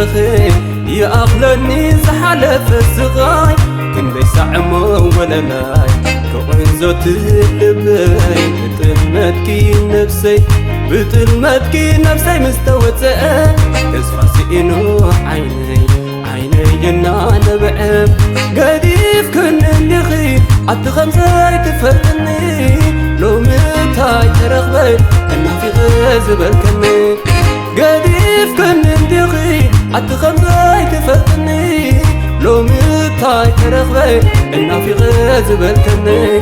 بخي يأخلني زحلف الزغاي كن ليس عمو ولا لاي كون زوت اللبي بتلمتكي نفسي مستوتة اسفاسي إنو عيني جنا نبعم قديف كن اللي خي عد خمسة تفتني لو متاي ترغبي أنا في غزب الكني قديف كن اللي خي عد خمسة تفتني لو متاي ترغبي أنا في غزب الكني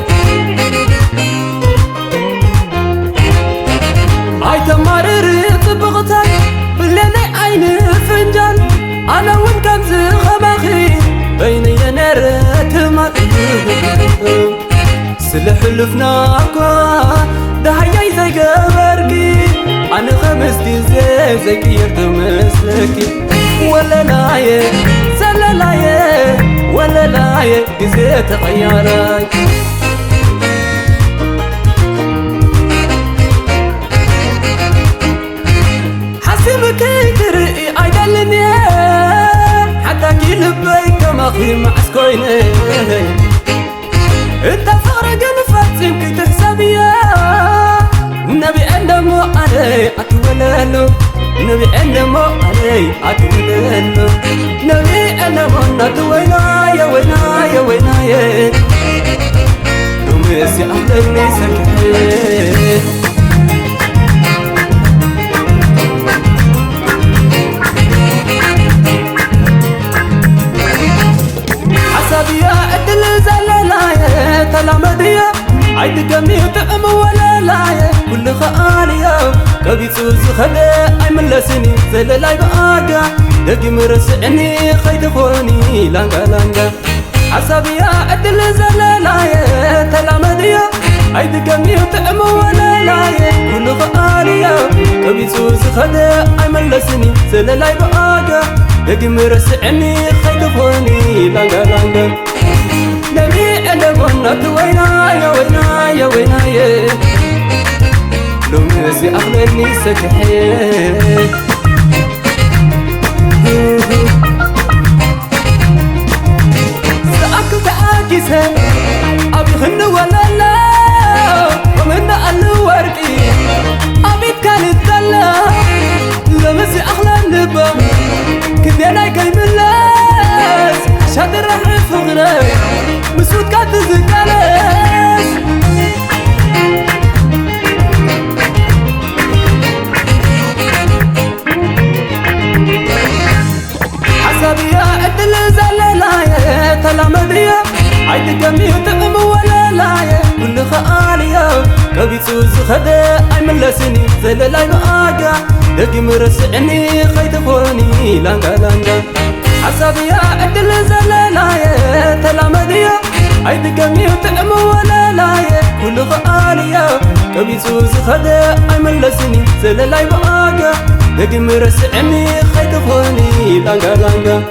هاي تمارر طبغتك بالليل عيني فنجان أنا وانكم زغبخي بيني نرت مطلوب سلح لفناكوا دهيي زي قبركي أنا خمستي زي كيرت مسلكي ولا لايه سلا لايه ولا لايه زي تغيراي حسبكي ترقي عيدلني حتى كي لبي كماخي معسكويني انت فرق نفاتي كي تحسبيا نبي أنمو علي أتولالو نبي أنمو علي أتولالو نبي أنمو نتوينايا وينايا وينايا دوميسي أهلني سكحي حسابيا أدل زللايا تلامديا عيد قمي طعم ولا لايا كل خاليا كبيت زخدة أي ملسني زللاي بآقا دقي مرسعني خيد خوني لانقا لانقا حسابيا أدل زللايا تلامديا عيد قمي طعم ولا لايا كل خاليا كبيت زخدة أي ملسني زللاي بآقا دقي مرسعني خيد خوني لانقا لانقا نبي أنا بنت وينايا وينايا وينايا لو مزي أغلني سكحي سأكل تعاكسها أبي خن ولا لا ومن قلو ورقي أبي كانت دلا لمزي أغلى النبا كنت أنا قايم اللاس شادر رح فغري مسود كات زكالس حسابيا أدل زللايا تلامديا عيد قمي طعم ولا لايا كل خاليا كبيت زخدة أي ملسني زللاي بآقا دقي مرسعني خيد خوني لانقا لانقا حسابيا أدل زللايا تلامديا عيد قمي طعم ولا لايا كل خاليا كبيت زخدة أي ملسني زللاي بآقا دقي مرسعني خيد خوني لانقا لانقا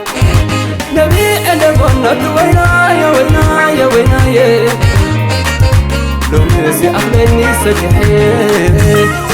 نبي أنا بنت وينايا وينايا وينايا لو مزي أغلني سكحي